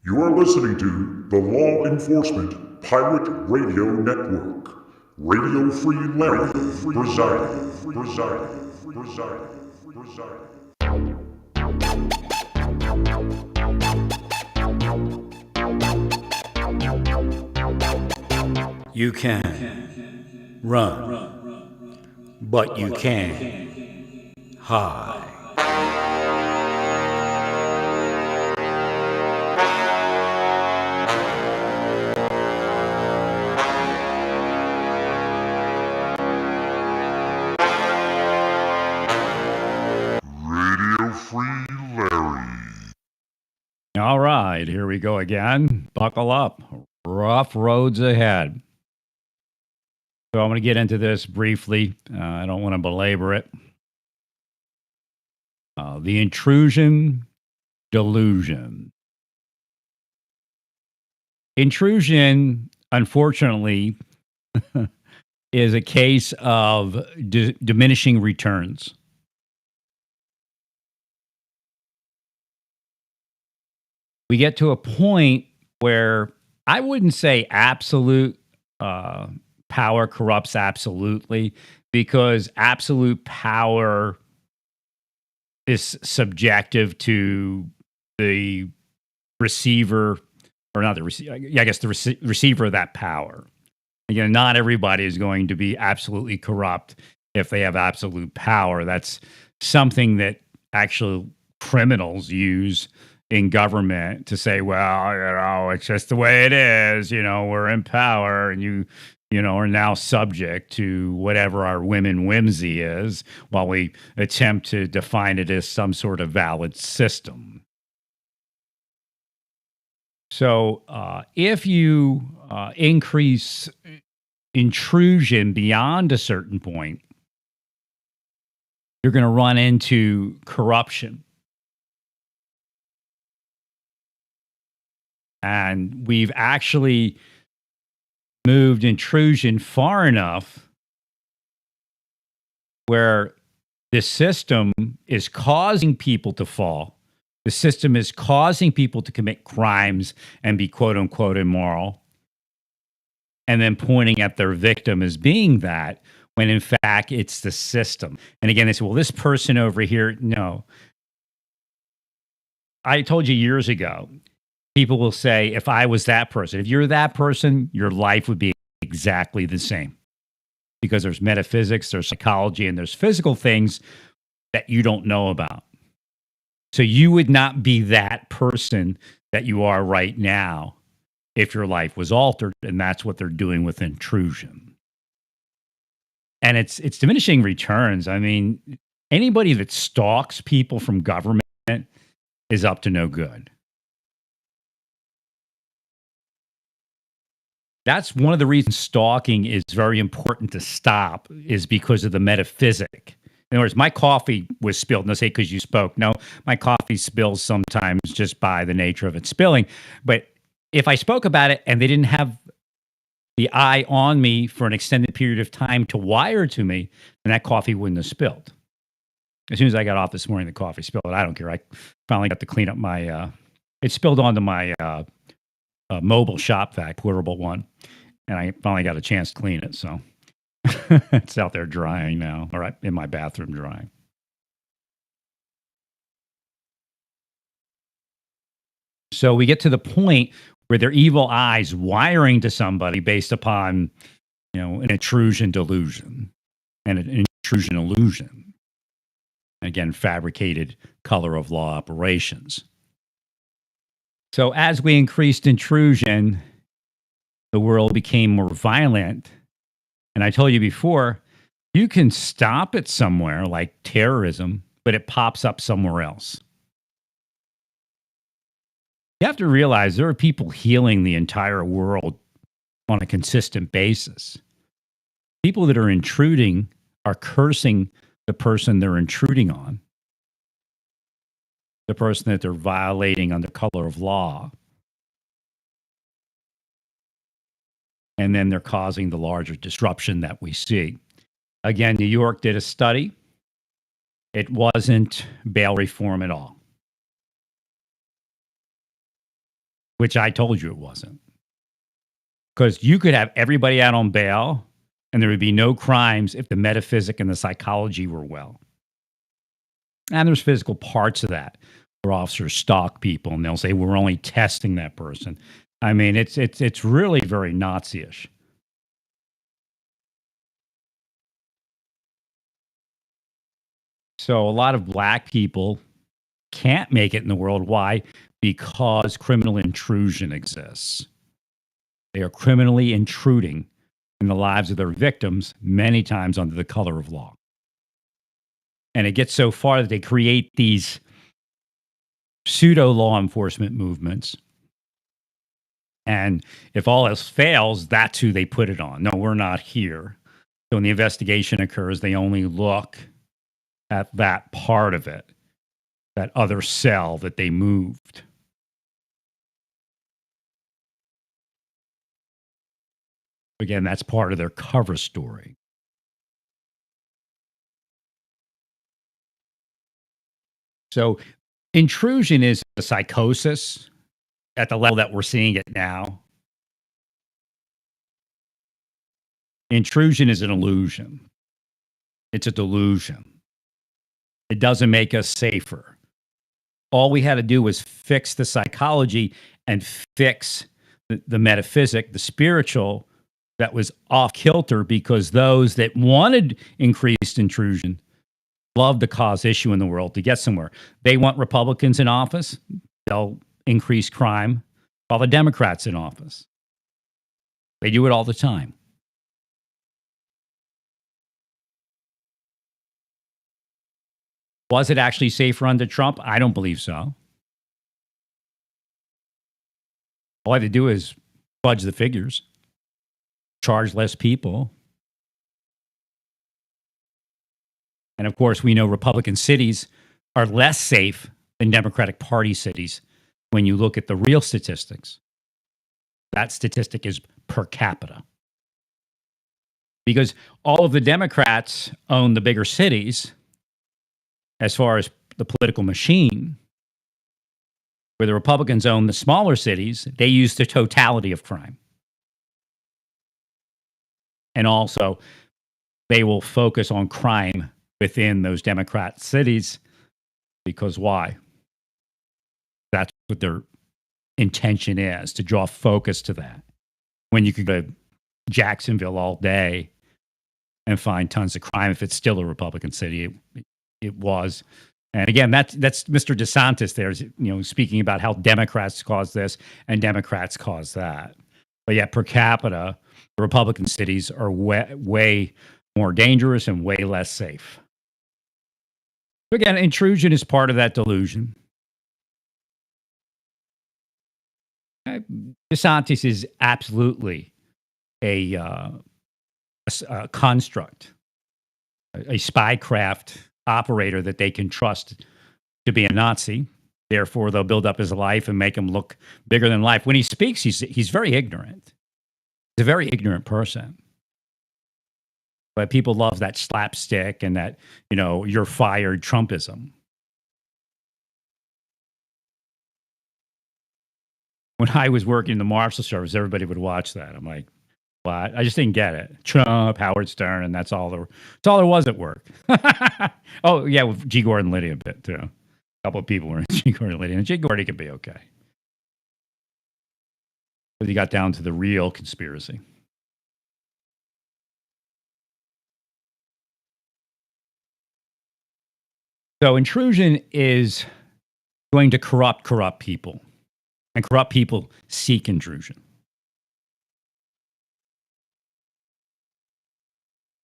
You are listening to the Law Enforcement Pirate Radio Network. Radio Free Larry presiding. You can run, but you can't hide. Radio Free Larry. All right, here we go again. Buckle up. Rough roads ahead. So I'm going to get into this briefly. I don't want to belabor it. The intrusion, delusion. Intrusion, unfortunately, is a case of diminishing returns. We get to a point where I wouldn't say absolute power corrupts absolutely, because absolute power is subjective to the receiver, or not the receiver, I guess the receiver of that power. Again, not everybody is going to be absolutely corrupt if they have absolute power. That's something that actual criminals use in government to say, well, it's just the way it is. We're in power, and you are now subject to whatever our whimsy is, while we attempt to define it as some sort of valid system. So if you increase intrusion beyond a certain point, you're going to run into corruption. And we've actually moved intrusion far enough where the system is causing people to fall. The system is causing people to commit crimes and be quote unquote immoral, and then pointing at their victim as being that, when in fact it's the system. And again, they say, well, this person over here, no. I told you years ago, people will say, if I was that person, if you're that person, your life would be exactly the same. Because there's metaphysics, there's psychology, and there's physical things that you don't know about. So you would not be that person that you are right now if your life was altered, and that's what they're doing with intrusion. And it's diminishing returns. I mean, anybody that stalks people from government is up to no good. That's one of the reasons stalking is very important to stop, is because of the metaphysic. In other words, my coffee was spilled. No, say because you spoke. No, my coffee spills sometimes just by the nature of it spilling. But if I spoke about it and they didn't have the eye on me for an extended period of time to wire to me, then that coffee wouldn't have spilled. As soon as I got off this morning, the coffee spilled. I don't care. I finally got to clean up my, it spilled onto my mobile shop vac, portable one. And I finally got a chance to clean it. So it's out there drying now, all right, in my bathroom drying. So we get to the point where they're evil eyes wiring to somebody based upon, an intrusion delusion and an intrusion illusion. Again, fabricated color of law operations. So as we increased intrusion, the world became more violent. And I told you before, you can stop it somewhere like terrorism, but it pops up somewhere else. You have to realize there are people healing the entire world on a consistent basis. People that are intruding are cursing the person they're intruding on, the person that they're violating under color of law. And then they're causing the larger disruption that we see. Again, New York did a study. It wasn't bail reform at all. which I told you it wasn't. Because you could have everybody out on bail and there would be no crimes if the metaphysic and the psychology were well. And there's physical parts of that where officers stalk people and they'll say, we're only testing that person. I mean, it's really very Nazi-ish. So a lot of black people can't make it in the world. Why? Because criminal intrusion exists. They are criminally intruding in the lives of their victims, many times under the color of law. And it gets so far that they create these pseudo law enforcement movements. And if all else fails, that's who they put it on. No, we're not here. So when the investigation occurs, they only look at that part of it, that other cell that they moved. Again, that's part of their cover story. So intrusion is a psychosis at the level that we're seeing it now. Intrusion is an illusion. It's a delusion. It doesn't make us safer. All we had to do was fix the psychology and fix the metaphysic, the spiritual that was off kilter, because those that wanted increased intrusion love to cause issue in the world to get somewhere. They want Republicans in office. They'll increase crime while the Democrats in office. They do it all the time. Was it actually safer under Trump? I don't believe so. All I had to do is fudge the figures, charge less people. And of course, we know Republican cities are less safe than Democratic Party cities when you look at the real statistics. That statistic is per capita. Because all of the Democrats own the bigger cities as far as the political machine, where the Republicans own the smaller cities. They use the totality of crime. And also, they will focus on crime within those Democrat cities, because why? That's what their intention is, to draw focus to that. When you could go to Jacksonville all day and find tons of crime, if it's still a Republican city, it was. And again, that's Mr. DeSantis there, speaking about how Democrats cause this and Democrats cause that. But yet, per capita, the Republican cities are way more dangerous and way less safe. So again, intrusion is part of that delusion. DeSantis is absolutely a construct, a spycraft operator that they can trust to be a Nazi. Therefore, they'll build up his life and make him look bigger than life. When he speaks, he's very ignorant. He's a very ignorant person. But people love that slapstick and that, you're fired Trumpism. When I was working in the Marshal Service, everybody would watch that. I'm like, what? I just didn't get it. Trump, Howard Stern, and that's all there was at work. Oh, yeah, with G. Gordon Liddy a bit, too. A couple of people were in G. Gordon Liddy, and G. Gordon could be okay. But he got down to the real conspiracy. So intrusion is going to corrupt people. And corrupt people seek intrusion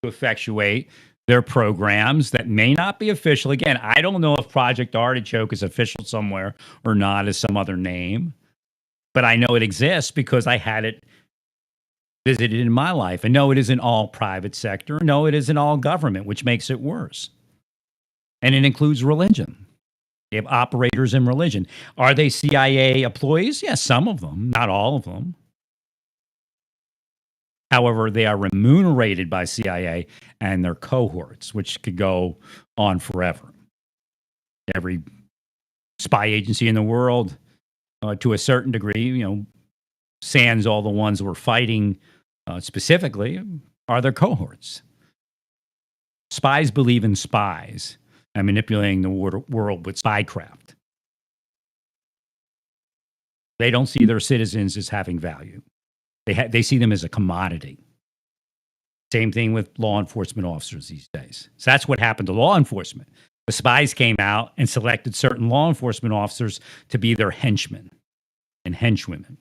to effectuate their programs that may not be official. Again, I don't know if Project Artichoke is official somewhere or not as some other name, but I know it exists because I had it visited in my life. And no, it isn't all private sector. No, it isn't all government, which makes it worse. And it includes religion. They have operators in religion. Are they CIA employees? Yes, some of them, not all of them. However, they are remunerated by CIA and their cohorts, which could go on forever. Every spy agency in the world to a certain degree, sans all the ones we're fighting specifically, are their cohorts. Spies believe in spies and manipulating the world with spycraft. They don't see their citizens as having value. They see them as a commodity. Same thing with law enforcement officers these days. So that's what happened to law enforcement. The spies came out and selected certain law enforcement officers to be their henchmen and henchwomen.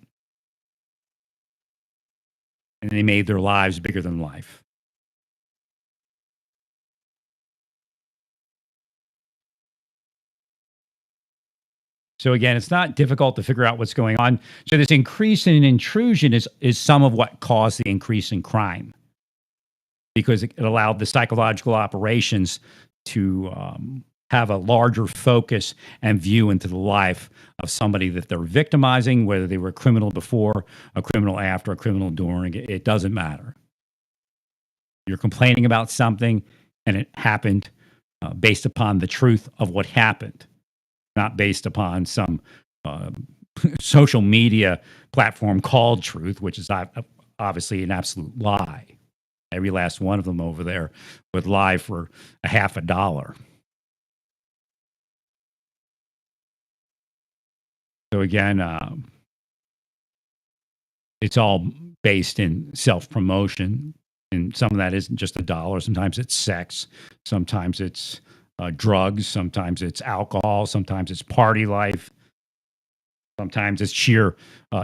And they made their lives bigger than life. So again, it's not difficult to figure out what's going on. So this increase in intrusion is some of what caused the increase in crime, because it allowed the psychological operations to have a larger focus and view into the life of somebody that they're victimizing, whether they were a criminal before, a criminal after, a criminal during. It doesn't matter. You're complaining about something, and it happened based upon the truth of what happened, not based upon some social media platform called truth, which is obviously an absolute lie. Every last one of them over there would lie for $50. So again, it's all based in self-promotion, and some of that isn't just a dollar. Sometimes it's sex. Sometimes it's drugs. Sometimes it's alcohol. Sometimes it's party life. Sometimes it's sheer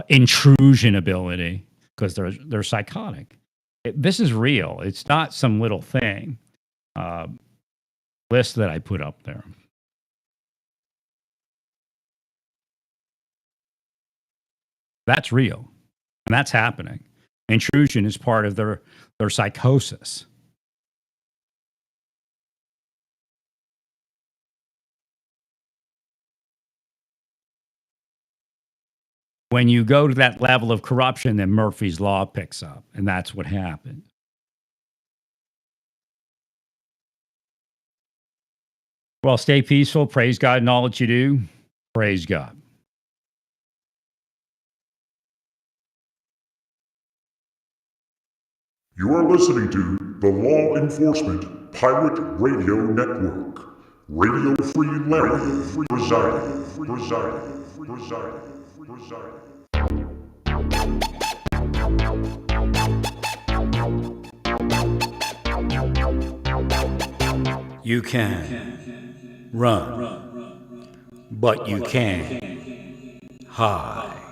intrusion ability, because they're psychotic. This is real. It's not some little thing. List that I put up there. That's real, and that's happening. Intrusion is part of their psychosis. When you go to that level of corruption, then Murphy's Law picks up, and that's what happened. Well, stay peaceful. Praise God in all that you do. Praise God. You are listening to the Law Enforcement Pirate Radio Network. Radio Free Larry residing. You can run, but you can't hide.